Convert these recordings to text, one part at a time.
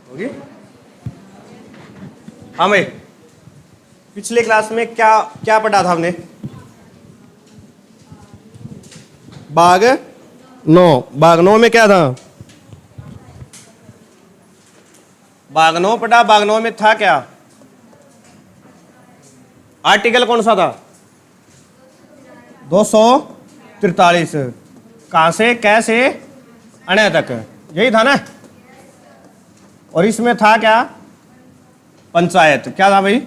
होगी। हाँ भाई, पिछले क्लास में क्या क्या पढ़ा था हमने? भाग 9। भाग 9 में क्या था? भाग 9 पढ़ा। भाग 9 में था क्या? आर्टिकल कौन सा था? 243। कहां से कैसे अने तक, यही था ना। और इसमें था क्या? पंचायत। क्या था भाई?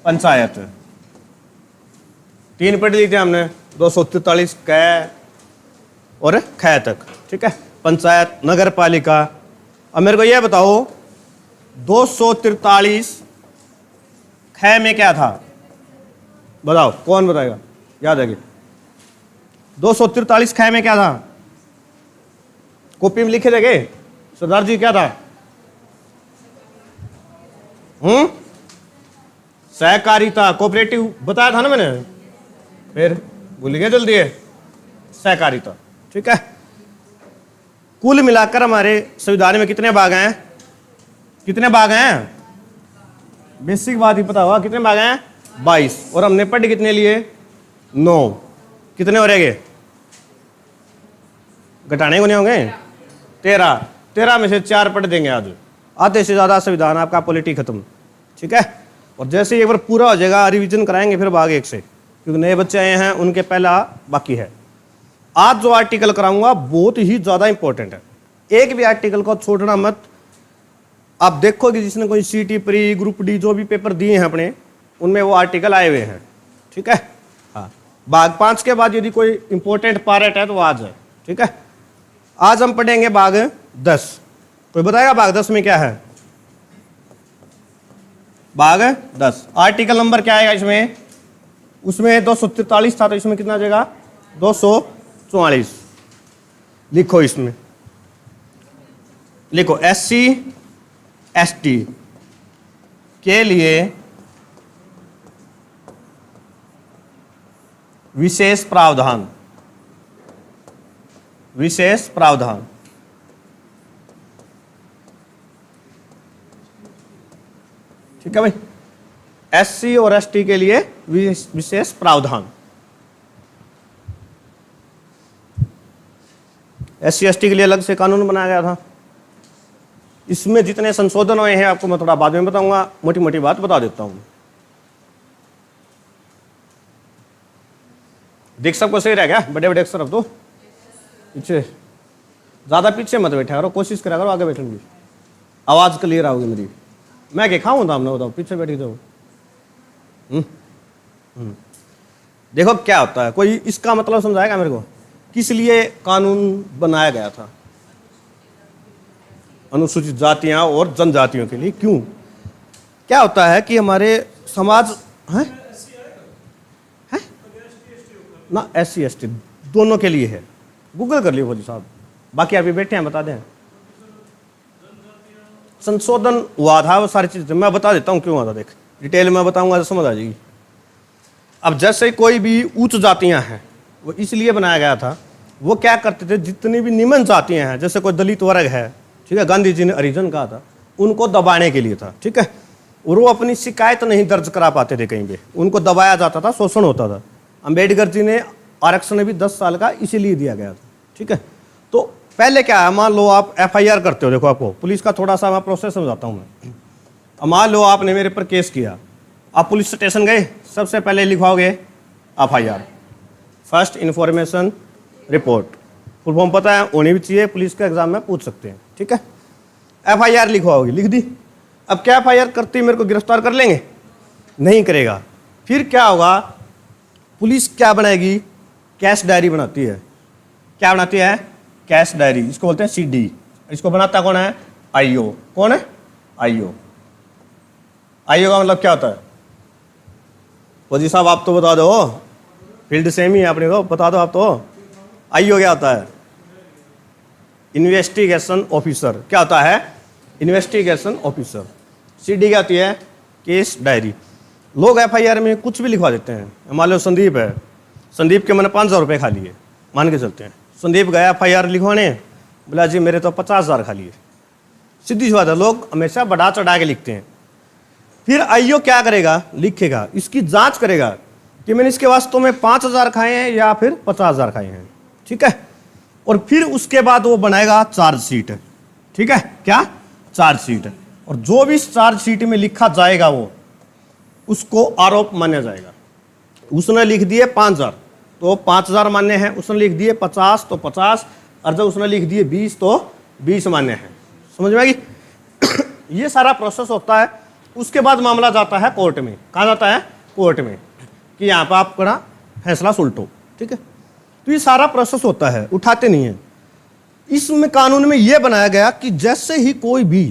पंचायत। 3 पढ़ ली थी हमने, 243 कै और ख तक। ठीक है, पंचायत, नगर पालिका। अब मेरे को यह बताओ 243 ख में क्या था? बताओ, कौन बताएगा? याद है कि 243 ख में क्या था? कॉपी में लिखे थे सरदार जी? क्या था? सहकारिता, कोऑपरेटिव बताया था ना मैंने, फिर भूल गए जल्दी है। सहकारिता। ठीक है, कुल मिलाकर हमारे संविधान में कितने भाग हैं? कितने भाग हैं? बेसिक बात ही पता होगा, कितने भाग हैं? 22। और हमने पढ़ कितने लिए? 9। कितने हो रहेंगे? घटाने को नहीं होंगे? 13। 13 में से 4 पढ़ देंगे आज। आधे से ज्यादा संविधान आपका पॉलिटी खत्म। ठीक है, और जैसे ही एक बार पूरा हो जाएगा रिवीजन कराएंगे फिर भाग 1 से, क्योंकि नए बच्चे आए हैं, उनके पहला बाकी है। आज जो आर्टिकल कराऊंगा बहुत ही ज्यादा इंपॉर्टेंट है, एक भी आर्टिकल को छोड़ना मत। आप देखोगे जिसने कोई सीटी प्री, ग्रुप डी जो भी पेपर दिए हैं अपने, उनमें वो आर्टिकल आए हुए हैं। ठीक है, हाँ। भाग 5 के बाद यदि कोई इंपॉर्टेंट पार्ट है तो वो आज है। ठीक है, आज हम पढ़ेंगे भाग 10। कोई बताएगा भाग 10 में क्या है? भाग 10 आर्टिकल नंबर क्या आएगा इसमें? उसमें 243 था तो इसमें कितना आ जाएगा? 244। लिखो, इसमें लिखो SC ST के लिए विशेष प्रावधान। विशेष प्रावधान। ठीक है भाई, SC और ST के लिए विशेष प्रावधान। SC ST के लिए अलग से कानून बनाया गया था। इसमें जितने संशोधन हुए हैं आपको मैं थोड़ा बाद में बताऊंगा, मोटी मोटी बात बता देता हूं। देख सबको सही रह गया? बड़े बड़े अक्षर अब तो पीछे, ज्यादा पीछे मत बैठा करो, कोशिश करा करो आगे बैठने की, आवाज क्लियर आओगी मेरी। मैं क्या खाऊं था हमने, बताओ पीछे बैठी तो। देखो क्या होता है, कोई इसका मतलब समझाएगा मेरे को? किस लिए कानून बनाया गया था? अनुसूचित जातियां और जनजातियों के लिए। क्यों? क्या होता है कि हमारे समाज है ना, SC ST दोनों के लिए है। गूगल कर लियो फौजी साहब, बाकी अभी बैठे हैं बता दें। संशोधन हुआ था, वो सारी चीजें मैं बता देता हूं क्यों हुआ था। देख, डिटेल में बताऊंगा तो समझ आ जाएगी। अब जैसे कोई भी उच्च जातियां हैं, वो इसलिए बनाया गया था, वो क्या करते थे, जितनी भी निम्न जातियां हैं, जैसे कोई दलित वर्ग है, ठीक है, गांधी जी ने हरिजन कहा था, उनको दबाने के लिए था। ठीक है, और वो अपनी शिकायत नहीं दर्ज करा पाते थे कहीं पे, उनको दबाया जाता था, शोषण होता था। अंबेडकर जी ने आरक्षण भी 10 साल का इसीलिए दिया गया था। ठीक है, तो पहले क्या है, मान लो आप FIR करते हो। देखो, आपको पुलिस का थोड़ा सा मैं प्रोसेस समझाता हूँ मैं। मान लो आपने मेरे पर केस किया, आप पुलिस स्टेशन गए, सबसे पहले लिखवाओगे FIR, first information report. Full form पता है, होनी भी चाहिए, पुलिस के एग्जाम में पूछ सकते हैं। ठीक है, FIR लिखवाओगे, लिख दी। अब क्या FIR करती मेरे को गिरफ्तार कर लेंगे? नहीं करेगा। फिर क्या होगा, पुलिस क्या बनाएगी? कैश डायरी बनाती है। क्या बनाती है? Cash diary. इसको बोलते हैं CD। इसको बनाता कौन है? IO। कौन है? IO। IO का मतलब क्या होता है? फौजी साहब आप तो बता दो, फील्ड सेम ही है अपने को, बता दो आप तो। IO क्या होता है? Investigation officer. क्या होता है? Investigation officer. CD क्या होती है? Case diary. लोग FIR में कुछ भी लिखवा देते हैं। मान लो संदीप है, संदीप के मैंने 5,000 रुपये खा लिए, मान के चलते हैं। संदीप गया FIR लिखवाने, बोला जी मेरे तो 50,000 खा लिए। सीधी सी बात है, लोग हमेशा बढ़ा चढ़ा के लिखते हैं। फिर आईओ क्या करेगा, लिखेगा, इसकी जांच करेगा कि मैंने इसके वास्तव में 5,000 खाए हैं या फिर 50,000 खाए हैं, ठीक है। और फिर उसके बाद वो बनाएगा चार्जशीट, ठीक है, क्या चार्जशीट। और जो भी चार्जशीट में लिखा जाएगा वो उसको आरोप माना जाएगा। उसने लिख दिए 5,000 तो 5,000 मान्य है, उसने लिख दिए 50 तो 50, और जब उसने लिख दिए 20 तो 20 मान्य है। समझ में आई? ये सारा प्रोसेस होता है। उसके बाद मामला जाता है कोर्ट में। कहाँ जाता है? कोर्ट में, कि यहाँ पर आप अपना फैसला सुलटो, ठीक है। तो ये सारा प्रोसेस होता है, उठाते नहीं है। इसमें कानून में यह बनाया गया कि जैसे ही कोई भी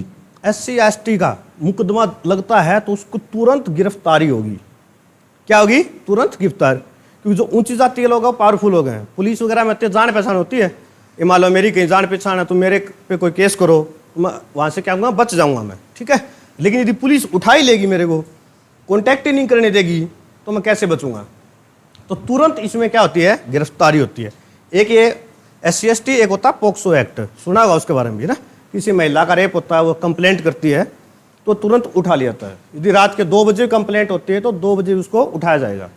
SC ST का मुकदमा लगता है तो उसको तुरंत गिरफ्तारी होगी। क्या होगी? तुरंत गिरफ्तार। क्योंकि जो ऊंची जाति के लोग हैं पावरफुल हो गए हैं, पुलिस वगैरह में इतनी जान पहचान होती है। ये मान लो मेरी कहीं जान पहचान है तो मेरे पे कोई केस करो, वहां से क्या होगा, बच जाऊंगा मैं, ठीक है। लेकिन यदि पुलिस उठा ही लेगी, मेरे को कॉन्टैक्ट ही नहीं करने देगी, तो मैं कैसे बचूंगा? तो तुरंत इसमें क्या होती है? गिरफ्तारी होती है। एक ये SC ST, एक होता है पोक्सो एक्ट, सुना होगा उसके बारे में भी ना। किसी महिला का रेप होता है, वो कंप्लेंट करती है तो तुरंत उठा लिया जाता है। यदि रात के 2 बजे कंप्लेंट होती है तो 2 बजे उसको उठाया जाएगा।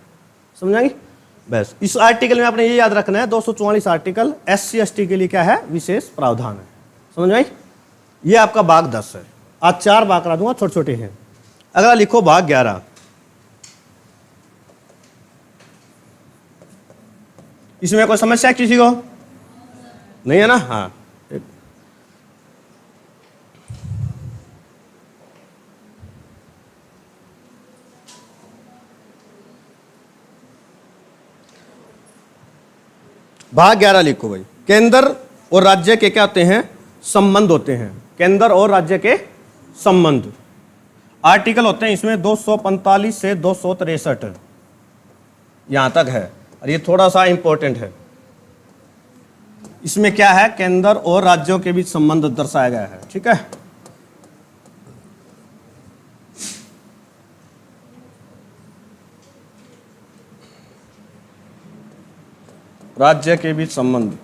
समझाएंगे? बस इस आर्टिकल में आपने ये याद रखना है, 244 आर्टिकल SC ST के लिए क्या है? विशेष प्रावधान है। समझ में आई? ये आपका भाग 10 है। आज 4 भाग करा दूंगा, छोटे छोटे हैं। अगला लिखो भाग 11। इसमें कोई समस्या है किसी को? नहीं है ना? हाँ, भाग 11 लिखो भाई। केंद्र और राज्य के क्या होते हैं? संबंध होते हैं। केंद्र और राज्य के संबंध आर्टिकल होते हैं इसमें 245 से 263 यहां तक है। और ये थोड़ा सा इंपॉर्टेंट है। इसमें क्या है? केंद्र और राज्यों के बीच संबंध दर्शाया गया है, ठीक है। राज्य के बीच संबंध,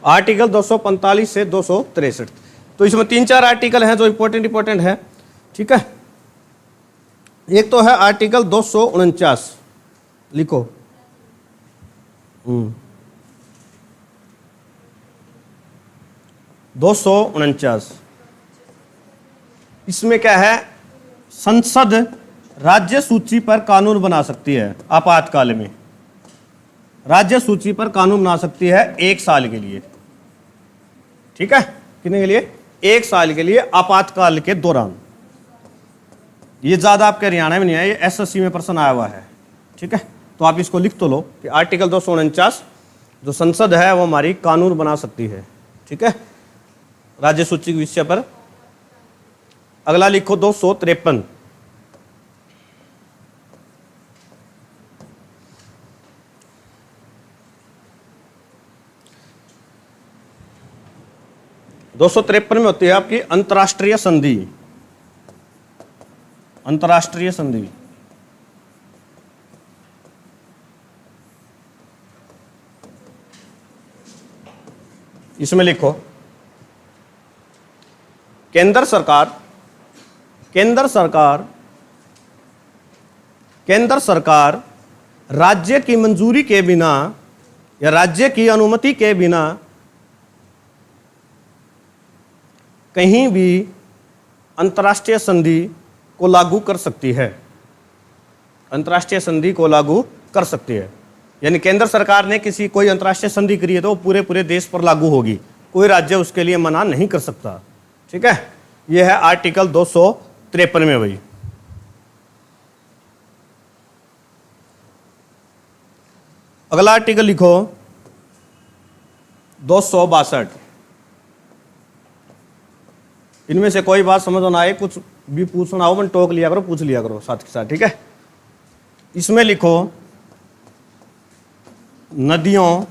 आर्टिकल 245 से 263। तो इसमें 3-4 आर्टिकल हैं जो इंपॉर्टेंट है, ठीक है। एक तो है आर्टिकल 249, लिखो। 249 इसमें क्या है? संसद राज्य सूची पर कानून बना सकती है आपातकाल में। राज्य सूची पर कानून बना सकती है 1 साल के लिए, ठीक है। कितने के लिए? 1 साल के लिए, आपातकाल के दौरान। ये ज्यादा आपके हरियाणा में नहीं है, ये SSC में प्रश्न आया हुआ है, ठीक है। तो आप इसको लिख तो लो कि आर्टिकल 249 जो संसद है वो हमारी कानून बना सकती है, ठीक है, राज्य सूची के विषय पर। अगला लिखो 253। में होती है आपकी अंतर्राष्ट्रीय संधि। अंतर्राष्ट्रीय संधि इसमें लिखो केंद्र सरकार राज्य की मंजूरी के बिना या राज्य की अनुमति के बिना कहीं भी अंतर्राष्ट्रीय संधि को लागू कर सकती है। अंतर्राष्ट्रीय संधि को लागू कर सकती है, यानी केंद्र सरकार ने किसी कोई अंतर्राष्ट्रीय संधि करी है तो वो पूरे देश पर लागू होगी, कोई राज्य उसके लिए मना नहीं कर सकता, ठीक है। यह है आर्टिकल 253 में भाई। अगला आर्टिकल लिखो 262। इनमें से कोई बात समझ ना आए, कुछ भी पूछना हो मन टोक लिया करो, पूछ लिया करो साथ के साथ, ठीक है। इसमें लिखो नदियों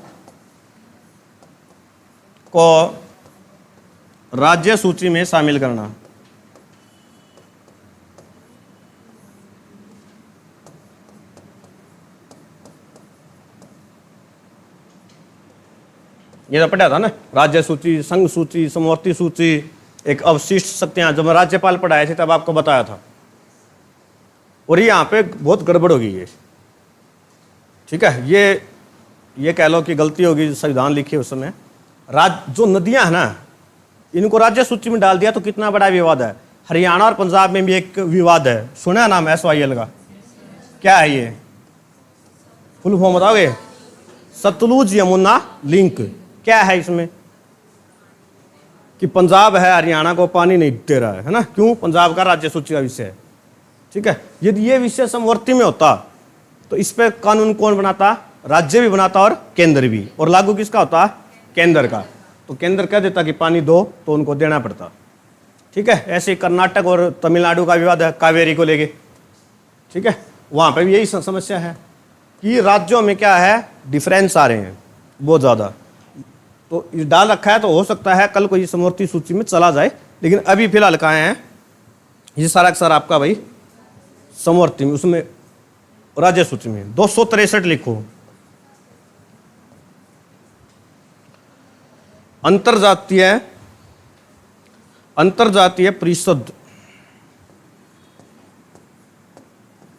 को राज्य सूची में शामिल करना। ये तो पढ़ा था ना, राज्य सूची, संघ सूची, समवर्ती सूची, एक अवशिष्ट शक्तियां। जब राज्यपाल पढ़ाए थे तब आपको बताया था। और यहाँ पे बहुत गड़बड़ होगी ये, ठीक है। ये कह लो कि गलती होगी, संविधान लिखे उस समय जो नदियां हैं ना, इनको राज्य सूची में डाल दिया तो कितना बड़ा विवाद है। हरियाणा और पंजाब में भी एक विवाद है, सुना नाम SYL का? क्या है ये? फुल फॉर्म बताओगे? सतलुज यमुना लिंक। क्या है इसमें कि पंजाब है, हरियाणा को पानी नहीं दे रहा है ना? क्यों? पंजाब का राज्य सूची का विषय है, ठीक है। यदि ये विषय समवर्ती में होता तो इस पे कानून कौन बनाता? राज्य भी बनाता और केंद्र भी। और लागू किसका होता? केंद्र का। तो केंद्र कह देता कि पानी दो तो उनको देना पड़ता, ठीक है। ऐसे कर्नाटक और तमिलनाडु का विवाद है कावेरी को लेके, ठीक है। वहां पे भी यही समस्या है कि राज्यों में क्या है, डिफरेंस आ रहे हैं बहुत ज़्यादा। तो ये डाल रखा है, तो हो सकता है कल को ये समवर्ती सूची में चला जाए, लेकिन अभी फिलहाल कहाँ है ये सारा का सारा आपका भाई समवर्ती में, उसमें राज्य सूची में 263 लिखो। अंतरजातीय परिषद,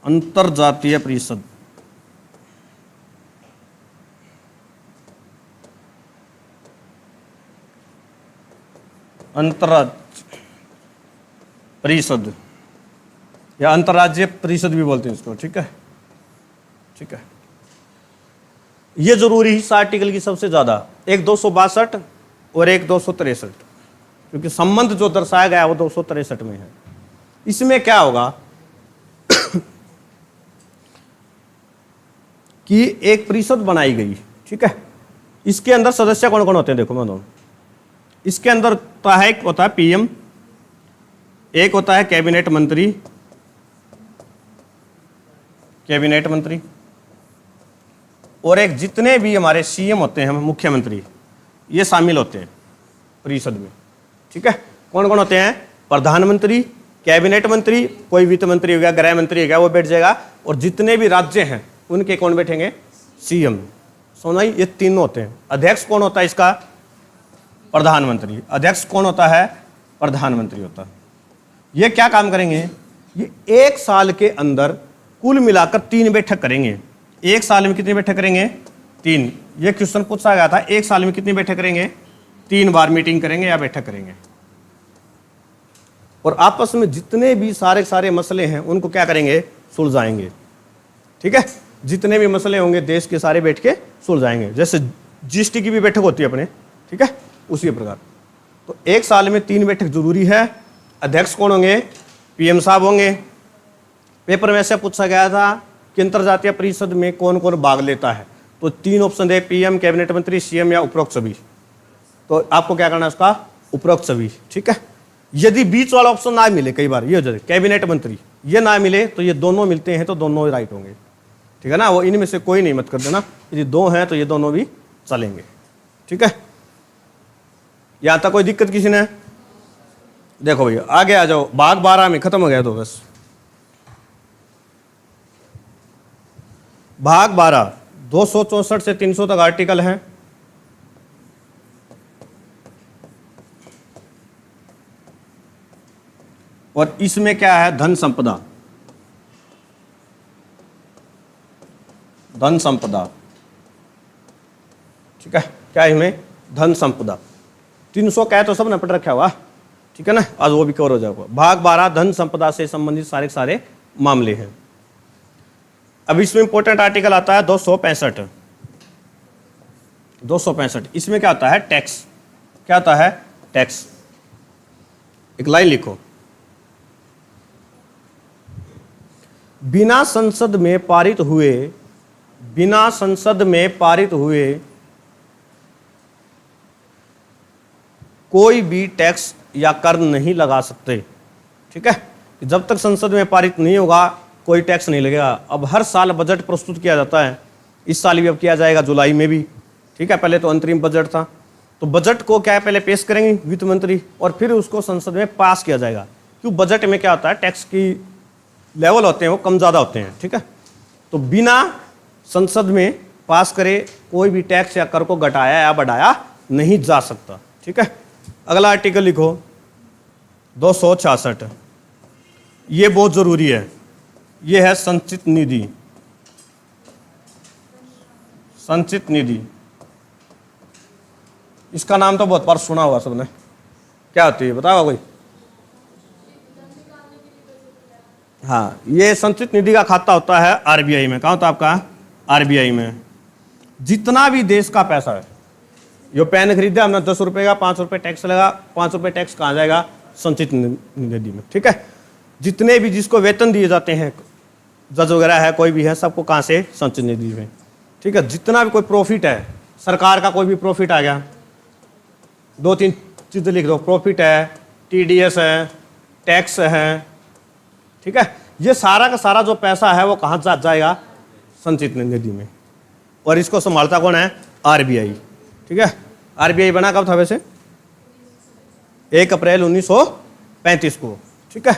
अंतरजातीय परिषद, अंतरराज्य परिषद या अंतरराज्यीय परिषद भी बोलते हैं इसको, ठीक है, ठीक है। ये जरूरी इस आर्टिकल की सबसे ज्यादा, एक 262 और एक 263, क्योंकि संबंध जो दर्शाया गया वो 263 में है। इसमें क्या होगा कि एक परिषद बनाई गई, ठीक है। इसके अंदर सदस्य कौन कौन होते हैं? देखो मैं दोनों, इसके अंदर एक होता है PM, एक होता है कैबिनेट मंत्री, कैबिनेट मंत्री, और एक जितने भी हमारे CM होते हैं, मुख्यमंत्री, ये शामिल होते हैं परिषद में, ठीक है। कौन कौन होते हैं? प्रधानमंत्री, कैबिनेट मंत्री, कोई वित्त मंत्री हो गया, गृह मंत्री हो गया, वो बैठ जाएगा। और जितने भी राज्य हैं उनके कौन बैठेंगे? CM। सुना, ये तीनों होते हैं। अध्यक्ष कौन होता है इसका? प्रधानमंत्री। अध्यक्ष कौन होता है? प्रधानमंत्री होता है। ये क्या काम करेंगे? ये एक साल के अंदर कुल मिलाकर 3 बैठक करेंगे। एक साल में कितनी बैठक करेंगे? 3। ये क्वेश्चन पूछा गया था, एक साल में कितनी बैठक करेंगे? 3 बार मीटिंग करेंगे या बैठक करेंगे। और आपस में जितने भी सारे मसले हैं उनको क्या करेंगे? सुलझाएंगे, ठीक है। जितने भी मसले होंगे देश के सारे बैठ के सुलझाएंगे। जैसे GST की भी बैठक होती है अपने, ठीक है, उसी प्रकार। तो एक साल में 3 बैठक जरूरी है। अध्यक्ष कौन होंगे? PM साहब होंगे। पेपर में से पूछा गया था कि अंतरजातीय परिषद में कौन कौन भाग लेता है, तो 3 ऑप्शन है, PM, कैबिनेट मंत्री, CM या उपरोक्त सभी। तो आपको क्या करना है? उसका उपरोक्त सभी, ठीक है। यदि बीच वाला ऑप्शन ना मिले, कई बार ये हो जाए कैबिनेट मंत्री, ये ना मिले तो ये दोनों मिलते हैं तो दोनों राइट होंगे, ठीक है ना। वो इनमें से कोई नहीं मत कर देना। यदि 2 हैं तो ये दोनों भी चलेंगे, ठीक है। यहां तक कोई दिक्कत किसी ने? देखो भैया आगे आ जाओ, भाग 12 में खत्म हो गया तो बस। भाग 12 264 से 300 तक आर्टिकल है। और इसमें क्या है? धन संपदा, धन संपदा, ठीक है। क्या इसमें? धन संपदा। 300 क्या है तो सब ने पढ़ रखा हुआ, ठीक है ना। आज वो भी कवर हो जाएगा। भाग 12 धन संपदा से संबंधित सारे मामले हैं। अब इसमें इंपॉर्टेंट आर्टिकल आता है 265। 265 इसमें क्या आता है? टैक्स। क्या आता है? टैक्स। एक लाइन लिखो, बिना संसद में पारित हुए कोई भी टैक्स या कर नहीं लगा सकते, ठीक है। जब तक संसद में पारित नहीं होगा कोई टैक्स नहीं लगेगा। अब हर साल बजट प्रस्तुत किया जाता है, इस साल भी अब किया जाएगा जुलाई में भी, ठीक है। पहले तो अंतरिम बजट था, तो बजट को क्या है, पहले पेश करेंगे वित्त मंत्री और फिर उसको संसद में पास किया जाएगा। क्यों, बजट में क्या होता है, टैक्स की लेवल होते हैं वो कम ज़्यादा होते हैं, ठीक है। तो बिना संसद में पास करे कोई भी टैक्स या कर को घटाया या बढ़ाया नहीं जा सकता, ठीक है। अगला आर्टिकल लिखो 266, ये बहुत जरूरी है, ये है संचित निधि। संचित निधि, इसका नाम तो बहुत बार सुना होगा सबने, क्या होती है बताओ कोई? हाँ, ये संचित निधि का खाता होता है आरबीआई में। कहाँ होता है आपका? आरबीआई में। जितना भी देश का पैसा है, यो पेन खरीदा हमने 10 रुपये का, 5 रुपये टैक्स लगा, 5 रुपये टैक्स कहाँ जाएगा? संचित निधि में, ठीक है। जितने भी जिसको वेतन दिए जाते हैं, जज वगैरह है, कोई भी है, सबको कहाँ से? संचित निधि में, ठीक है। जितना भी कोई प्रॉफिट है, सरकार का कोई भी प्रॉफिट आ गया, 2-3 चीज़ें लिख दो, प्रॉफिट है, टीडीएस है, टैक्स है, ठीक है। ये सारा का सारा जो पैसा है वो कहाँ जाएगा? संचित निधि में। और इसको संभालता कौन है? आरबीआई, ठीक है। आरबीआई बना कब था वैसे? 1 अप्रैल 1935 को, ठीक है।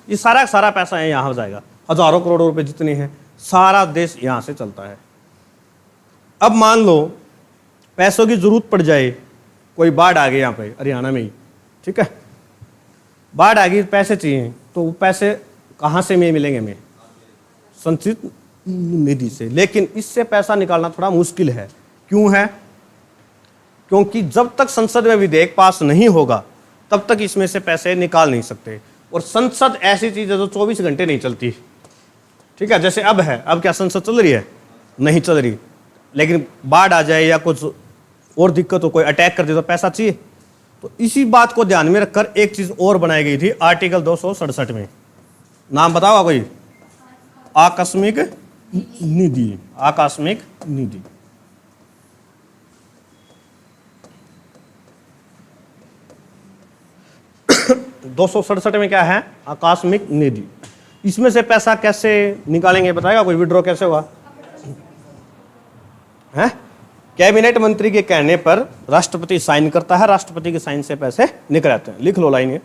ये सारा का सारा पैसा है यहाँ जाएगा, हजारों करोड़ों रुपए जितने हैं, सारा देश यहाँ से चलता है। अब मान लो पैसों की जरूरत पड़ जाए, कोई बाढ़ आ गई यहाँ पे हरियाणा में ही, ठीक है, बाढ़ आ गई, पैसे चाहिए, तो वो पैसे कहाँ से मिलेंगे? हमें संचित निधि से। लेकिन इससे पैसा निकालना थोड़ा मुश्किल है। क्यों है? क्योंकि जब तक संसद में विधेयक पास नहीं होगा तब तक इसमें से पैसे निकाल नहीं सकते। और संसद ऐसी चीज है जो 24 घंटे नहीं चलती, ठीक है। जैसे अब है, अब क्या संसद चल रही है? नहीं चल रही। लेकिन बाढ़ आ जाए या कुछ और दिक्कत हो, कोई अटैक कर दे, तो पैसा चाहिए। तो इसी बात को ध्यान में रखकर एक चीज और बनाई गई थी आर्टिकल 267 में। नाम बताओ कोई? आकस्मिक निधि। आकस्मिक निधि, दो 267 में क्या है? आकस्मिक निधि। इसमें से पैसा कैसे निकालेंगे बताएगा कोई? विड्रॉ कैसे होगा? है कैबिनेट मंत्री के कहने पर राष्ट्रपति साइन करता है, राष्ट्रपति के साइन से पैसे निकल आते हैं। लिख लो लाइन ये,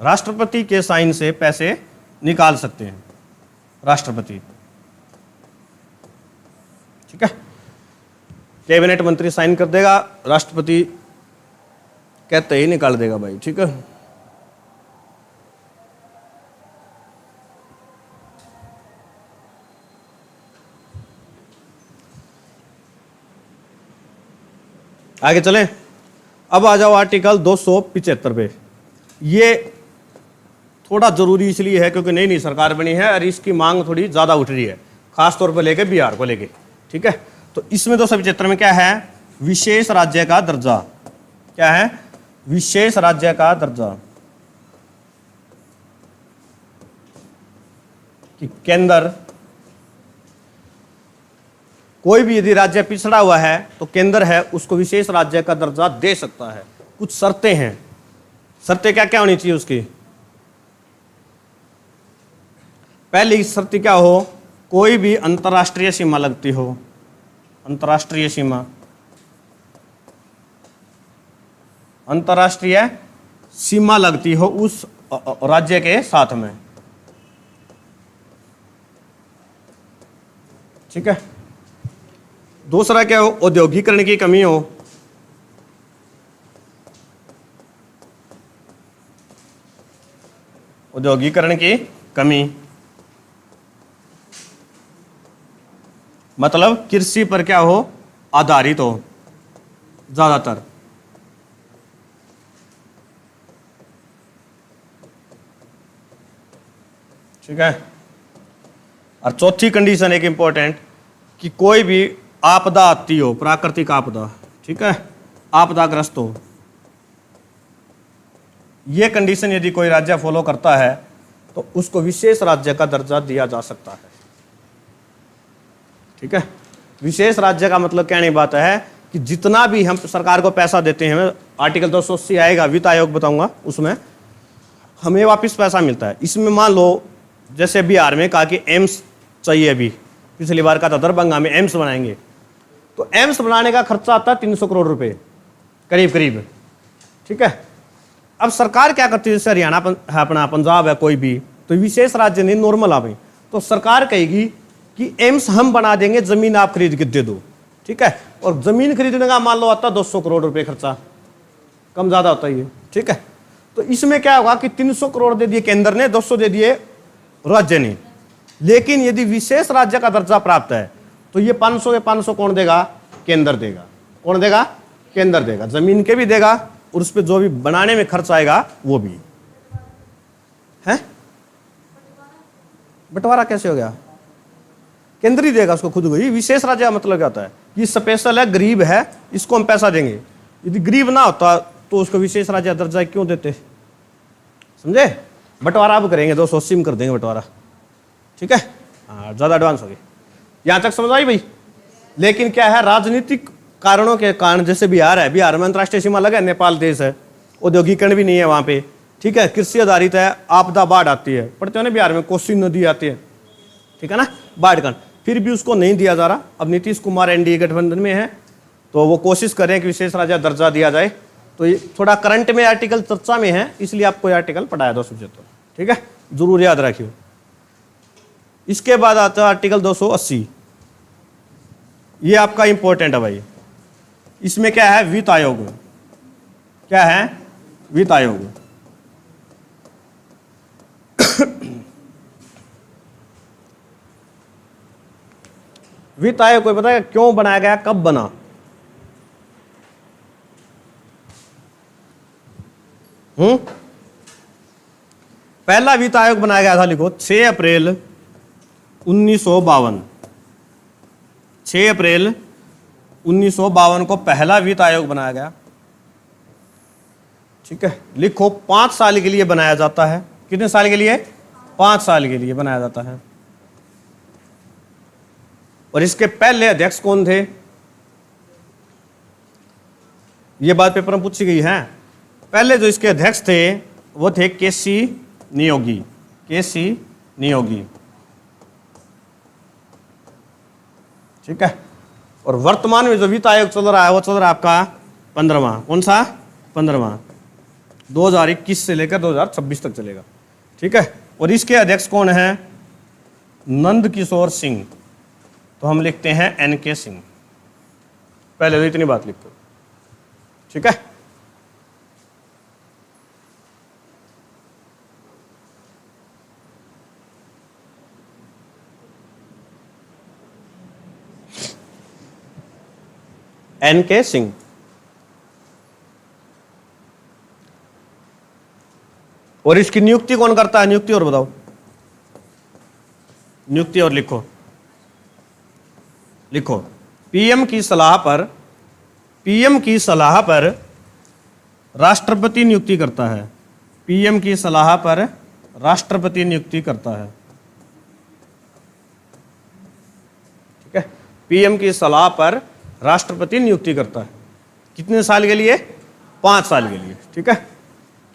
राष्ट्रपति के साइन से पैसे निकाल सकते हैं राष्ट्रपति, ठीक है। कैबिनेट मंत्री साइन कर देगा, राष्ट्रपति कहते ही निकाल देगा भाई, ठीक है। आगे चलें। अब आ जाओ आर्टिकल 275 पे। ये थोड़ा जरूरी इसलिए है क्योंकि नई नई सरकार बनी है और इसकी मांग थोड़ी ज़्यादा उठ रही है, खास तौर पर लेके बिहार को लेके, ठीक है। तो इसमें 275 में क्या है? विशेष राज्य का दर्जा। क्या है? विशेष राज्य का दर्जा। कि केंद्र, कोई भी यदि राज्य पिछड़ा हुआ है तो केंद्र है उसको विशेष राज्य का दर्जा दे सकता है। कुछ शर्तें हैं। शर्तें क्या क्या होनी चाहिए उसकी? पहली शर्त क्या हो? कोई भी अंतर्राष्ट्रीय सीमा लगती हो। अंतर्राष्ट्रीय सीमा, अंतर्राष्ट्रीय सीमा लगती हो उस राज्य के साथ में, ठीक है। दूसरा क्या हो? औद्योगिकरण की कमी हो। औद्योगिकरण की कमी मतलब कृषि पर क्या हो? आधारित हो ज्यादातर। ठीक है। और चौथी कंडीशन एक इंपॉर्टेंट, कि कोई भी आपदा आती हो, प्राकृतिक आपदा, ठीक है, आपदाग्रस्त हो। यह कंडीशन यदि कोई राज्य फॉलो करता है तो उसको विशेष राज्य का दर्जा दिया जा सकता है, ठीक है। विशेष राज्य का मतलब कहने की बात है कि जितना भी हम सरकार को पैसा देते हैं, आर्टिकल 280 आएगा, वित्त आयोग बताऊंगा, उसमें हमें वापस पैसा मिलता है। इसमें मान लो जैसे बिहार में कहा कि एम्स चाहिए, अभी पिछली बार का था दरभंगा में एम्स बनाएंगे, तो एम्स बनाने का खर्चा आता है 300 करोड़ रुपए करीब करीब, ठीक है। अब सरकार क्या करती है, जैसे हरियाणा है अपना, पंजाब है, कोई भी तो विशेष राज्य नहीं, नॉर्मल आवे, तो सरकार कहेगी कि एम्स हम बना देंगे, जमीन आप खरीद के दे दो, ठीक है। और जमीन खरीदने का मान लो आता है 200 करोड़ रुपए खर्चा, कम ज्यादा होता है ये, ठीक है। तो इसमें क्या होगा कि 300 करोड़ दे दिए केंद्र ने, 200 दे दिए राज्य ने। लेकिन यदि विशेष राज्य का दर्जा प्राप्त है तो ये 500 के 500 कौन देगा, केंद्र देगा। कौन देगा, केंद्र देगा, जमीन के भी देगा और उस पर जो भी बनाने में खर्च आएगा वो भी है। बंटवारा कैसे हो गया, केंद्र ही देगा उसको खुद को। ये विशेष राज्य का मतलब क्या होता है, ये स्पेशल है, गरीब है, इसको हम पैसा देंगे। यदि गरीब ना होता तो उसको विशेष राज्य दर्जा क्यों देते, समझे। बंटवारा अब करेंगे, 280 में कर देंगे बंटवारा, ठीक है। हाँ, ज्यादा एडवांस हो गई, यहां तक समझ आई भाई। लेकिन क्या है, राजनीतिक कारणों के कारण, जैसे बिहार है, बिहार में अंतर्राष्ट्रीय सीमा लगा है, नेपाल देश है, औद्योगिकरण भी नहीं है वहां पे, ठीक है, कृषि आधारित है, आपदा बाढ़ आती है, पढ़ते हो ना बिहार में, कोसी नदी आती है, ठीक है ना, बाढ़ का, फिर भी उसको नहीं दिया जा रहा। अब नीतीश कुमार एनडीए गठबंधन में है तो वो कोशिश करें कि विशेष राज्य दर्जा दिया जाए। तो ये थोड़ा करंट में आर्टिकल चर्चा में है, इसलिए आपको ये आर्टिकल पढ़ाया 2 सब्जेक्ट, ठीक है, जरूर याद रखियो। इसके बाद आता है आर्टिकल 280, ये आपका इंपॉर्टेंट है भाई। इसमें क्या है, वित्त आयोग, क्या है, वित्त आयोग। वित्त आयोग कोई पता है क्यों बनाया गया, कब बना, पहला वित्त आयोग बनाया गया था, लिखो 6 अप्रैल 1952। 6 अप्रैल 1952 को पहला वित्त आयोग बनाया गया, ठीक है। लिखो 5 साल के लिए बनाया जाता है। कितने साल के लिए, 5 साल के लिए बनाया जाता है। और इसके पहले अध्यक्ष कौन थे, ये बात पेपर में पूछी गई है। पहले जो इसके अध्यक्ष थे वो थे केसी नियोगी, केसी नियोगी, ठीक है। और वर्तमान में जो वित्त आयोग चल रहा है वो चल रहा है आपका 15वां, कौन सा, 15वां, 2021 से लेकर 2026 तक चलेगा, ठीक है। और इसके अध्यक्ष कौन है, नंद किशोर सिंह, तो हम लिखते हैं NK सिंह, पहले तो इतनी बात लिखो, ठीक है। NK सिंह। और इसकी नियुक्ति कौन करता है, नियुक्ति और बताओ, नियुक्ति और लिखो, लिखो पीएम की सलाह पर, पीएम की सलाह पर राष्ट्रपति नियुक्ति करता है, पीएम की सलाह पर राष्ट्रपति नियुक्ति करता है, ठीक है। पीएम की सलाह पर राष्ट्रपति नियुक्ति करता है, कितने साल के लिए, 5 साल के लिए, ठीक है।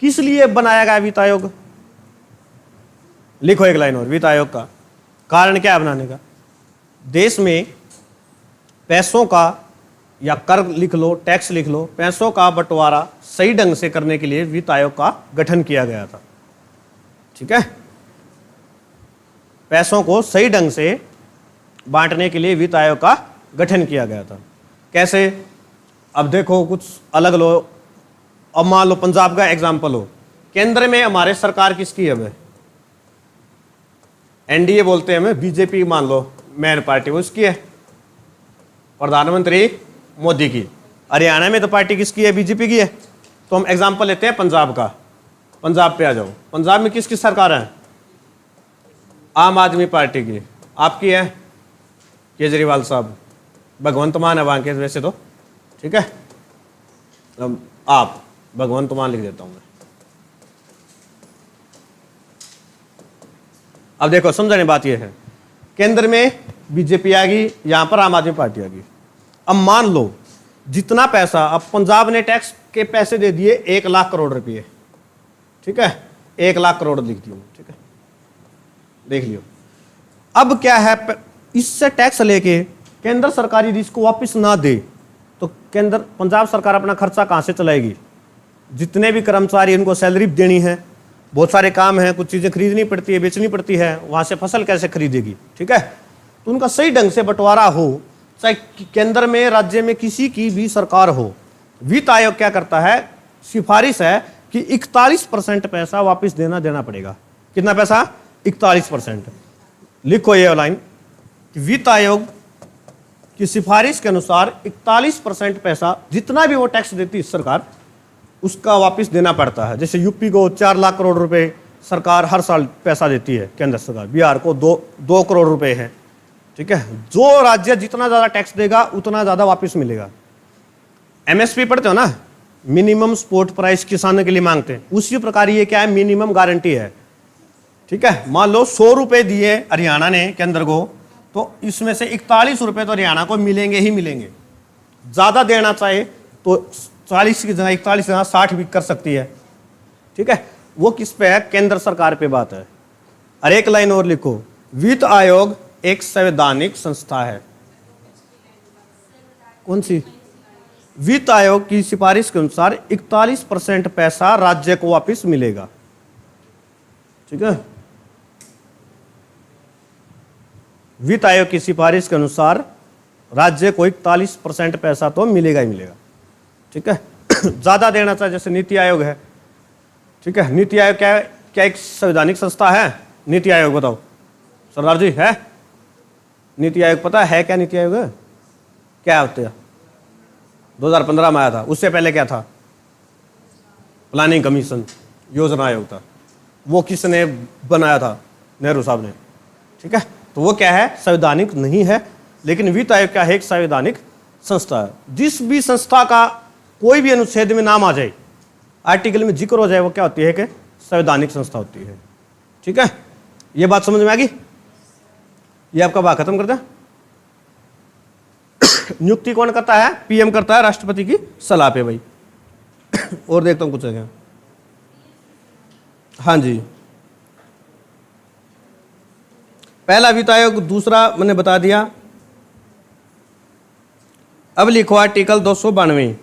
किस लिए बनाया गया वित्त आयोग, लिखो एक लाइन और, वित्त आयोग का कारण क्या है बनाने का, देश में पैसों का, या कर लिख लो, टैक्स लिख लो, पैसों का बंटवारा सही ढंग से करने के लिए वित्त आयोग का गठन किया गया था, ठीक है। पैसों को सही ढंग से बांटने के लिए वित्त आयोग का गठन किया गया था। कैसे, अब देखो कुछ अलग लो, अब मान लो पंजाब का एग्जाम्पल हो, केंद्र में हमारे सरकार किसकी है, हमें एनडीए बोलते हैं, हमें बीजेपी मान लो मेन पार्टी, वो इसकी है, प्रधानमंत्री मोदी की। हरियाणा में तो पार्टी किसकी है, बीजेपी की है। तो हम एग्जाम्पल लेते हैं पंजाब का, पंजाब पे आ जाओ। पंजाब में किसकी सरकार है, आम आदमी पार्टी की, आपकी है केजरीवाल साहब, भगवंत मान है वहां के वैसे तो, ठीक है। आप भगवंत मान लिख देता हूं मैं। अब देखो समझने बात यह है, केंद्र में बीजेपी आ गई, यहां पर आम आदमी पार्टी आ गई। अब मान लो जितना पैसा, अब पंजाब ने टैक्स के पैसे दे दिए 1 लाख करोड़ रुपए, ठीक है, 1 लाख करोड़ लिख दियो, ठीक है, देख लियो। अब क्या है, इससे टैक्स लेके केंद्र सरकार यदि इसको वापस ना दे तो केंद्र पंजाब सरकार अपना खर्चा कहाँ से चलाएगी? जितने भी कर्मचारी उनको सैलरी देनी है, बहुत सारे काम हैं, कुछ चीज़ें खरीदनी पड़ती है, बेचनी पड़ती है, वहाँ से फसल कैसे खरीदेगी? ठीक है, तो उनका सही ढंग से बंटवारा हो, चाहे केंद्र में राज्य में किसी की भी सरकार हो। वित्त आयोग क्या करता है, सिफारिश है कि 41% पैसा वापस देना पड़ेगा। कितना पैसा? 41%। लिखो ये लाइन कि वित्त आयोग की सिफारिश के अनुसार 41% पैसा जितना भी वो टैक्स देती है सरकार, उसका वापस देना पड़ता है। जैसे यूपी को 4 लाख करोड़ रुपए सरकार हर साल पैसा देती है केंद्र सरकार, बिहार को 2 करोड़ रुपए है। ठीक है, जो राज्य जितना ज़्यादा टैक्स देगा उतना ज़्यादा वापस मिलेगा। एमएसपी पढ़ते हो ना, मिनिमम सपोर्ट प्राइस किसानों के लिए मांगते हैं, उसी प्रकार ये क्या है, मिनिमम गारंटी है। ठीक है, मान लो 100 रुपए दिए हरियाणा ने केंद्र को, तो इसमें से 41 रुपए तो हरियाणा को मिलेंगे ही मिलेंगे। ज़्यादा देना चाहे तो 40 की जगह 41 की जगह 60 भी कर सकती है। ठीक है, वो किस पे है? केंद्र सरकार पे बात है। और एक लाइन और लिखो, वित्त आयोग एक संवैधानिक संस्था है। कौन सी? वित्त आयोग की सिफारिश के अनुसार 41% पैसा राज्य को वापस मिलेगा। ठीक है, वित्त आयोग की सिफारिश के अनुसार राज्य को 41% पैसा तो मिलेगा ही मिलेगा। ठीक है, ज्यादा देना चाहिए, जैसे नीति आयोग है। ठीक है, नीति आयोग क्या एक संवैधानिक संस्था है? नीति आयोग बताओ सरदार जी, है नीति आयोग? पता है क्या नीति आयोग है? क्या होता है? 2015 में आया था। उससे पहले क्या था? प्लानिंग कमीशन, योजना आयोग था। वो किसने बनाया था? नेहरू साहब ने। ठीक है, तो वो क्या है? संवैधानिक नहीं है। लेकिन वित्त आयोग क्या है? एक संवैधानिक संस्था है। जिस भी संस्था का कोई भी अनुच्छेद में नाम आ जाए, आर्टिकल में जिक्र हो जाए, वो क्या होती है कि संवैधानिक संस्था होती है। ठीक है, ये बात समझ में आ गई? ये आपका बात खत्म कर दे। नियुक्ति कौन करता है? पीएम करता है, राष्ट्रपति की सलाह पे भाई। और देखता हूं कुछ है क्या? हाँ जी, पहला वित्त आयोग, दूसरा मैंने बता दिया। अब लिखो आर्टिकल 292।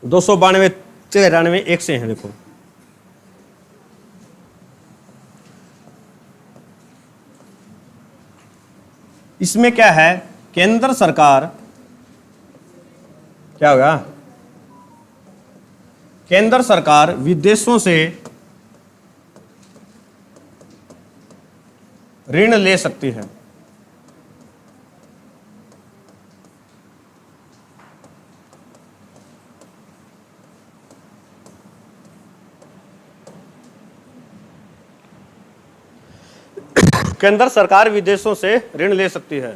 दो 292 एक से हैं। देखो, इसमें क्या है? केंद्र सरकार क्या होगा? केंद्र सरकार विदेशों से ऋण ले सकती है। केंद्र सरकार विदेशों से ऋण ले सकती है।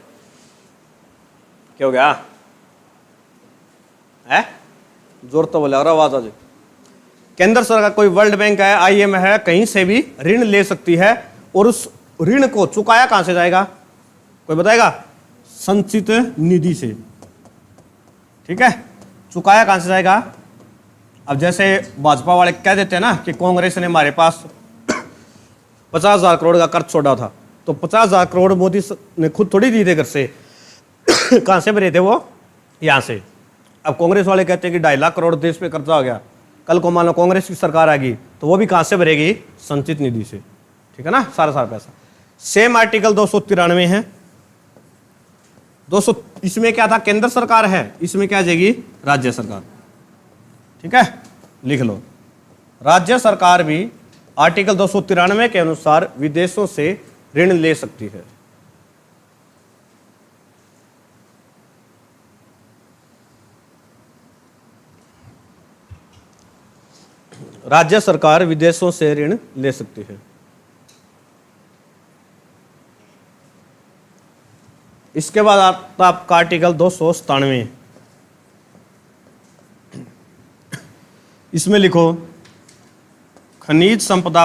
क्या हो गया? है जोर तो बोले और आवाज आ जाए। केंद्र सरकार कोई वर्ल्ड बैंक है, आईएम है, कहीं से भी ऋण ले सकती है। और उस ऋण को चुकाया कहां से जाएगा? कोई बताएगा? संचित निधि से। ठीक है, चुकाया कहां से जाएगा? अब जैसे भाजपा वाले कह देते हैं ना कि कांग्रेस ने हमारे पास 50,000 करोड़ का कर्ज छोड़ा था, तो 50,000 करोड़ मोदी ने खुद थोड़ी दिए थे घर से। कहां से भरे थे वो? यहां से। अब कांग्रेस वाले कहते हैं कि 2.5 लाख करोड़ देश पे कर्जा हो गया। कल को मान लो कांग्रेस की सरकार आ गई तो वो भी कहां से भरेगी? संचित निधि से। ठीक है ना, सारा पैसा। सेम आर्टिकल 293 है। 200 इसमें क्या था? केंद्र सरकार है, इसमें क्या आ जाएगी? राज्य सरकार। ठीक है, लिख लो, राज्य सरकार भी आर्टिकल 293 के अनुसार विदेशों से ऋण ले सकती है। राज्य सरकार विदेशों से ऋण ले सकती है। इसके बाद आता आपका आर्टिकल 297। इसमें लिखो, खनिज संपदा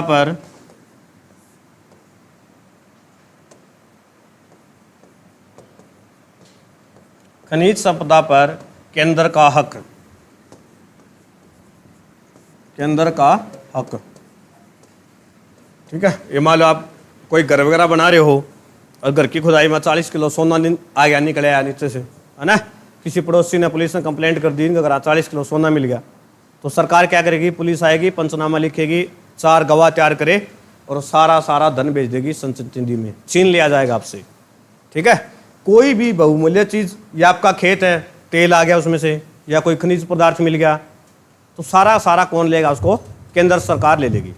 पर केंद्र का हक। केंद्र का हक। ठीक है, ये मान लो आप कोई घर वगैरह बना रहे हो और घर की खुदाई में 40 किलो सोना आ गया, निकल आया नीचे से, है ना, किसी पड़ोसी ने पुलिस ने कंप्लेंट कर दी, इनका घर 40 किलो सोना मिल गया, तो सरकार क्या करेगी, पुलिस आएगी, पंचनामा लिखेगी, 4 गवाह तैयार करे और सारा धन भेज देगी संचित निधि में, छीन लिया जाएगा आपसे। ठीक है, कोई भी बहुमूल्य चीज़, या आपका खेत है, तेल आ गया उसमें से, या कोई खनिज पदार्थ मिल गया, तो सारा कौन लेगा, उसको केंद्र सरकार ले लेगी।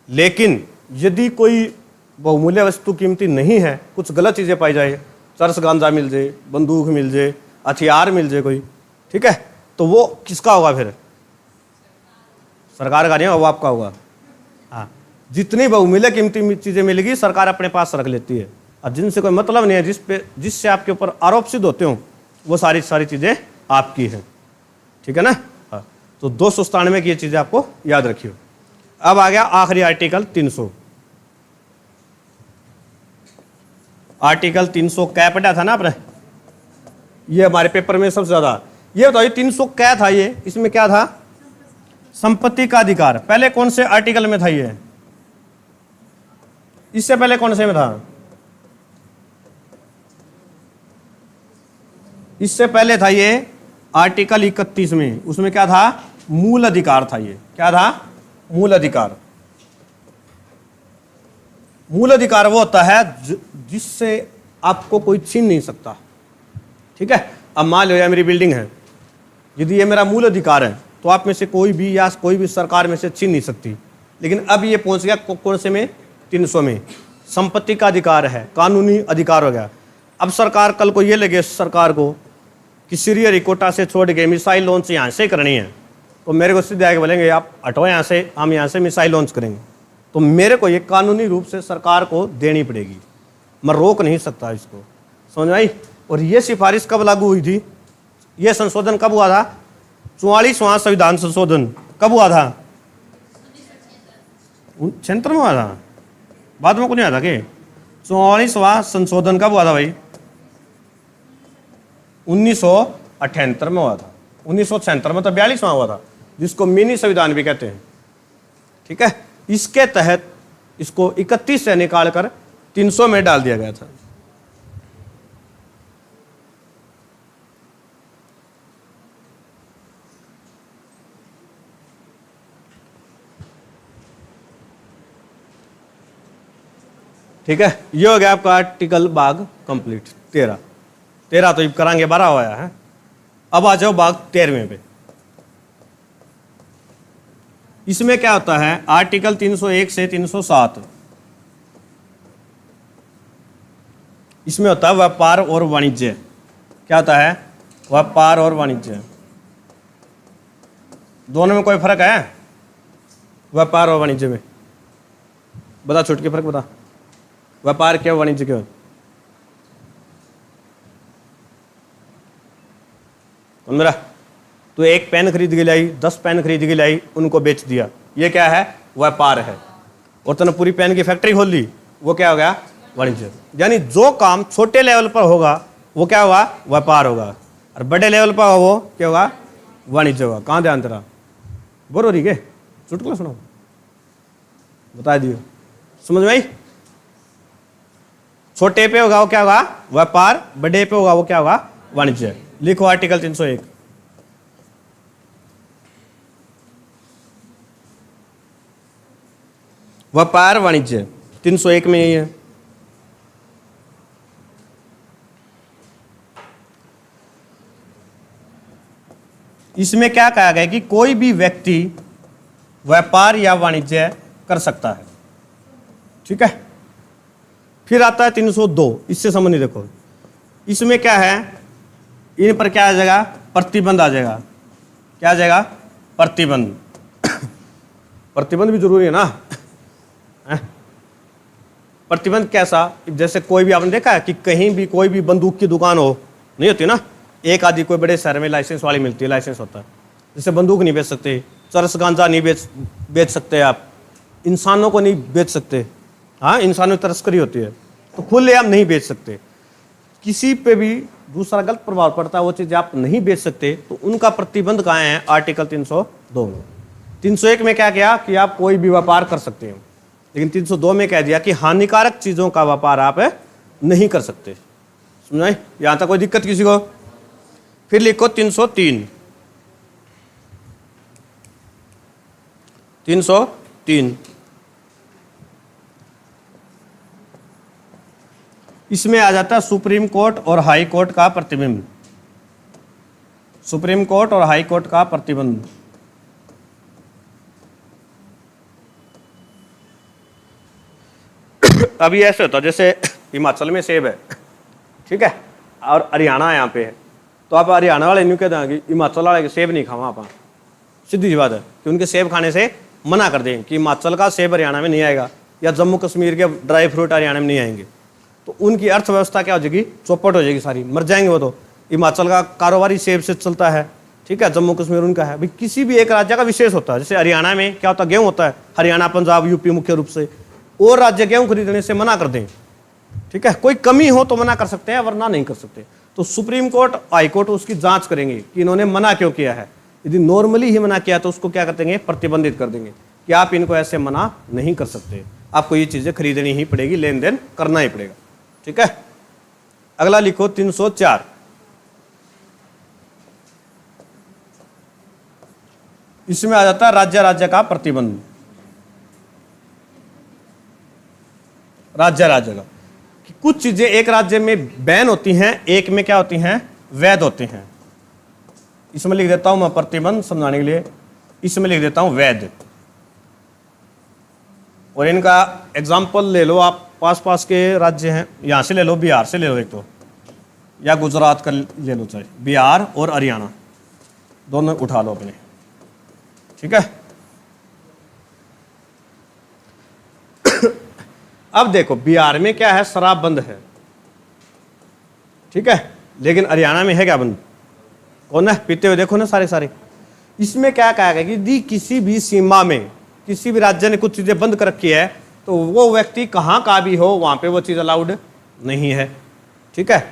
लेकिन यदि कोई बहुमूल्य वस्तु कीमती नहीं है, कुछ गलत चीज़ें पाई जाए, चरस गांजा मिल जाए, बंदूक मिल जाए, हथियार मिल जाए कोई, ठीक है, तो वो किसका होगा फिर? सरकार का नहीं होगा, वो आपका होगा। हाँ, जितनी बहुमूल्य कीमती चीज़ें मिलेगी सरकार अपने पास रख लेती है, और जिनसे कोई मतलब नहीं है, जिससे आपके ऊपर आरोप सिद्ध होते हो, वो सारी चीज़ें आपकी हैं। ठीक है ना। हाँ, तो 297 की ये चीज़ें आपको याद रखिए। अब आ गया आखिरी आर्टिकल 300। आर्टिकल 300 क्या पढ़ा था ना आपने, ये हमारे पेपर में सबसे ज्यादा। ये बताइए 300 क्या था? ये इसमें क्या था? संपत्ति का अधिकार। पहले कौन से आर्टिकल में था ये? इससे पहले कौन से में था? इससे पहले था ये आर्टिकल 31 में। उसमें क्या था? मूल अधिकार था। ये क्या था? मूल अधिकार। मूल अधिकार वो होता है जिससे आपको कोई छीन नहीं सकता। ठीक है, अब मान लो ये मेरी बिल्डिंग है, यदि ये मेरा मूल अधिकार है तो आप में से कोई भी या कोई भी सरकार में से छीन नहीं सकती। लेकिन अब ये पहुंच गया कौन से में? 300 में। संपत्ति का अधिकार है, कानूनी अधिकार हो गया। अब सरकार कल को ये लगे सरकार को कि श्रीहरिकोटा से छोड़ के मिसाइल लॉन्च यहाँ से करनी है, तो मेरे को सीधे आके बोलेंगे आप हटो यहाँ से, हम यहाँ से मिसाइल लॉन्च करेंगे। तो मेरे को ये कानूनी रूप से सरकार को देनी पड़ेगी, मैं रोक नहीं सकता इसको। समझ आई? और ये सिफारिश कब लागू हुई थी? ये संशोधन कब हुआ था? 44वां संविधान संशोधन कब हुआ था? 76 में हुआ था, बाद में को नहीं आया था कि 44वां संशोधन कब हुआ था भाई? 1978 में हुआ था। 1976 में तो 42वां हुआ था, जिसको मिनी संविधान भी कहते हैं। ठीक है, इसके तहत इसको 31 से निकालकर 300 में डाल दिया गया था। ठीक है, ये हो गया आपका आर्टिकल भाग कंप्लीट। 13 तो करांगे, 12 हुआ है। अब आ जाओ भाग 13वें पे। इसमें क्या होता है? आर्टिकल 301 से 307। इसमें होता है व्यापार और वाणिज्य। क्या होता है? व्यापार और वाणिज्य। दोनों में कोई फर्क है? व्यापार और वाणिज्य में बता, छुट के फर्क बता। व्यापार क्या, वाणिज्य क्या? मेरा तो एक पेन खरीद के लाई, 10 पेन खरीद के लाई, उनको बेच दिया, ये क्या है? व्यापार है। और तूने पूरी पेन की फैक्ट्री खोल ली, वो क्या हो गया? वाणिज्य। यानी जो काम छोटे लेवल पर होगा वो क्या होगा? व्यापार होगा, और बड़े लेवल पर होगा वो क्या होगा? वाणिज्य होगा। कहाँ ध्यान तेरा? बोलो रही के चुटकुला सुनाओ, बता दियो, समझ में आई? छोटे पे होगा वो क्या होगा? व्यापार। बड़े पे होगा वो क्या होगा? वाणिज्य। लिखो आर्टिकल 301। व्यापार वाणिज्य 301 में यही है। इसमें क्या कहा गया कि कोई भी व्यक्ति व्यापार या वाणिज्य कर सकता है। ठीक है, फिर आता है 302। इससे संबंधित देखो, इसमें क्या है? इन पर क्या आ जाएगा? प्रतिबंध आ जाएगा। क्या आ जाएगा? प्रतिबंध। प्रतिबंध भी जरूरी है ना। प्रतिबंध कैसा? जैसे कोई भी आपने देखा है कि कहीं भी कोई भी बंदूक की दुकान हो, नहीं होती ना, एक आदि कोई बड़े शहर में लाइसेंस वाली मिलती है, लाइसेंस होता है, जैसे बंदूक नहीं बेच सकते, चरस गांजा नहीं बेच सकते, आप इंसानों को नहीं बेच सकते। हाँ, इंसानों की तस्करी होती है, तो खुलेआम नहीं बेच सकते। किसी पे भी दूसरा गलत प्रभाव पड़ता है, वो चीज़ आप नहीं बेच सकते, तो उनका प्रतिबंध कहाँ है? आर्टिकल 302 में। 301 में क्या किया कि आप कोई भी व्यापार कर सकते हो। लेकिन 302 में कह दिया कि हानिकारक चीजों का व्यापार आप नहीं कर सकते। समझाए? यहां तक कोई दिक्कत किसी को? फिर लिखो 303। 303 इसमें आ जाता है सुप्रीम कोर्ट और हाई कोर्ट का प्रतिबंध। सुप्रीम कोर्ट और हाई कोर्ट का प्रतिबंध। अभी ऐसे होता है जैसे हिमाचल में सेब है, ठीक है, और हरियाणा यहाँ पे है, तो आप हरियाणा वाले न्यू कह देंगे हिमाचल वाले के सेब नहीं खावा आप। सीधी सी बात है कि उनके सेब खाने से मना कर दें कि हिमाचल का सेब हरियाणा में नहीं आएगा या जम्मू कश्मीर के ड्राई फ्रूट हरियाणा में नहीं आएंगे, तो उनकी अर्थव्यवस्था क्या हो जाएगी? चौपट हो जाएगी, सारी मर जाएंगे वो। तो हिमाचल का कारोबारी सेब से चलता है, ठीक है, जम्मू कश्मीर उनका है। भाई किसी भी एक राज्य का विशेष होता है। जैसे हरियाणा में क्या होता है? गेहूँ होता है, हरियाणा पंजाब यूपी मुख्य रूप से, और राज्य गेहूँ खरीदने से मना कर दें, ठीक है, कोई कमी हो तो मना कर सकते हैं वरना नहीं कर सकते। तो सुप्रीम कोर्ट हाई कोर्ट उसकी जांच करेंगे कि इन्होंने मना क्यों किया है। यदि नॉर्मली ही मना किया तो उसको क्या कर देंगे? प्रतिबंधित कर देंगे कि आप इनको ऐसे मना नहीं कर सकते, आपको ये चीजें खरीदनी ही पड़ेगी, लेन देन करना ही पड़ेगा, ठीक है। अगला लिखो 304। इसमें आ जाता है राज्य राज्य का प्रतिबंध। राज्य राज्य का कि कुछ चीजें एक राज्य में बैन होती हैं, एक में क्या होती हैं? वैध होती हैं। इसमें लिख देता हूं मैं प्रतिबंध समझाने के लिए, इसमें लिख देता हूं वैध। और इनका एग्जाम्पल ले लो आप, पास पास के राज्य हैं, यहां से ले लो, बिहार से ले लो एक तो, या गुजरात का ले लो, चाहे बिहार और हरियाणा दोनों उठा लो अपने, ठीक है। अब देखो बिहार में क्या है? शराब बंद है, ठीक है, लेकिन हरियाणा में है क्या बंद? कौन है? पीते हुए देखो ना सारे सारे। इसमें क्या कहा गया कि यदि किसी भी सीमा में किसी भी राज्य ने कुछ चीजें बंद कर रखी है तो वो व्यक्ति कहाँ का भी हो वहां पे वो चीज अलाउड नहीं है, ठीक है।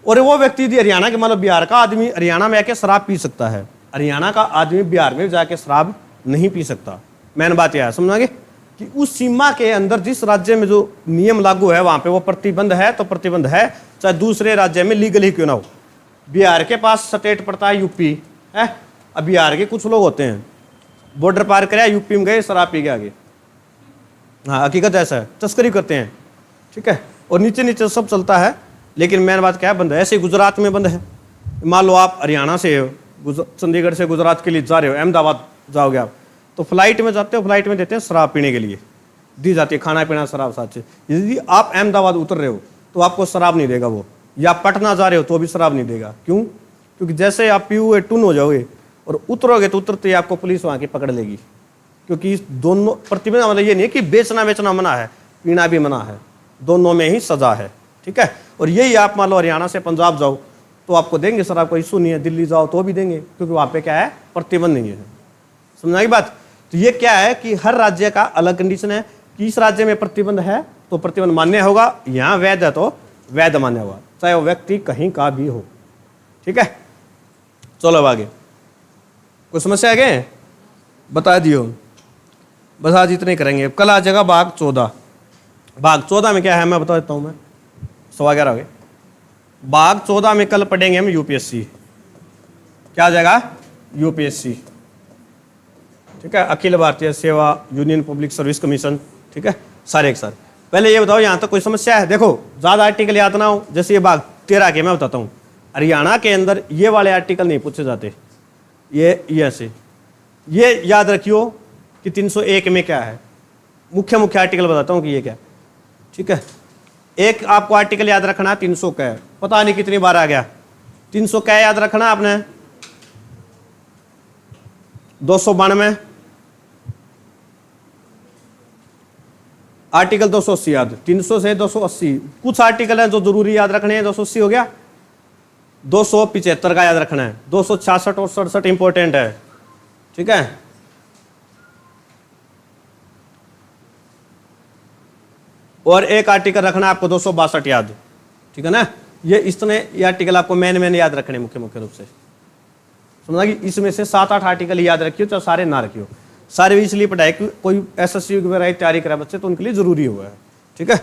और वो व्यक्ति यदि हरियाणा के, मतलब बिहार का आदमी हरियाणा में आके शराब पी सकता है, हरियाणा का आदमी बिहार में जाके शराब नहीं पी सकता। मेन बात यह है, समझोगे कि उस सीमा के अंदर जिस राज्य में जो नियम लागू है वहां पे वो प्रतिबंध है तो प्रतिबंध है, चाहे दूसरे राज्य में लीगल ही क्यों ना हो। बिहार के पास स्टेट पड़ता है यूपी है, अब बिहार के कुछ लोग होते हैं बॉर्डर पार कराया, यूपी में गए, शराब पी के आगे। हाँ, हकीकत ऐसा है, तस्करी करते हैं, ठीक है, और नीचे नीचे सब चलता है, लेकिन मेन बात क्या है? बंद है। ऐसे गुजरात में बंद है। मान लो आप हरियाणा से हो, चंडीगढ़ से गुजरात के लिए जा रहे हो, अहमदाबाद जाओगे आप, तो फ्लाइट में जाते हो, फ्लाइट में देते हैं शराब पीने के लिए, दी जाती है, खाना पीना शराब साथ से। यदि आप अहमदाबाद उतर रहे हो तो आपको शराब नहीं देगा वो, या पटना जा रहे हो तो भी शराब नहीं देगा। क्यों? क्योंकि जैसे आप पिए हुए टून हो जाओगे और उतरोगे तो उतरते ही आपको पुलिस वहाँ की पकड़ लेगी, क्योंकि दोनों प्रतिबंध, मतलब ये नहीं कि बेचना बेचना मना है, पीना भी मना है, दोनों में ही सजा है, ठीक है। और यही आप मान लो हरियाणा से पंजाब जाओ तो आपको देंगे शराब, कोई इशू नहीं है, दिल्ली जाओ तो भी देंगे, क्योंकि वहाँ पे क्या है? प्रतिबंध नहीं है। समझा की बात? तो ये क्या है कि हर राज्य का अलग कंडीशन है कि इस राज्य में प्रतिबंध है तो प्रतिबंध मान्य होगा, यहाँ वैध है तो वैध मान्य होगा, चाहे वो व्यक्ति कहीं का भी हो, ठीक है। चलो अब आगे कोई समस्या है क्या? बता दियो, बस आज इतने करेंगे। कल आ जाएगा भाग 14। भाग 14 में क्या है मैं बता देता हूँ, मैं 11:15 हो गए। भाग 14 में कल पढ़ेंगे हम यूपीएससी। क्या आ जाएगा? यूपीएससी, ठीक है, अखिल भारतीय सेवा यूनियन पब्लिक सर्विस कमीशन, ठीक है, सारे एक साथ। पहले ये बताओ यहाँ तक कोई समस्या है? देखो ज्यादा आर्टिकल याद ना हो, जैसे ये भाग 13 के मैं बताता हूँ, हरियाणा के अंदर ये वाले आर्टिकल नहीं पूछे जाते, ये ऐसे, ये याद रखियो कि 301 में क्या है। मुख्य मुख्य आर्टिकल बताता हूँ कि ये क्या, ठीक है। एक आपको आर्टिकल याद रखना 300 का है, पता नहीं कितनी बार आ गया। 300 का याद रखना आपने, 292 आर्टिकल 280 याद, 300 से 280। कुछ आर्टिकल हैं जो जरूरी याद रखने हैं, 280 हो गया। 275 का याद रखना है, 266 और 67 इंपॉर्टेंट है, ठीक है। और एक आर्टिकल रखना आपको 262 याद, ठीक है ना। ये इतने ये आर्टिकल आपको मैन याद रखने मुख्य मुख्य रूप से, समझा कि इसमें से 7-8 आर्टिकल याद रखियो, तो सारे ना रखियो। सारे इसलिए पढ़ाई कि कोई एसएससी वगैरह की तैयारी करा बच्चे तो उनके लिए ज़रूरी हुआ है। ठीक है।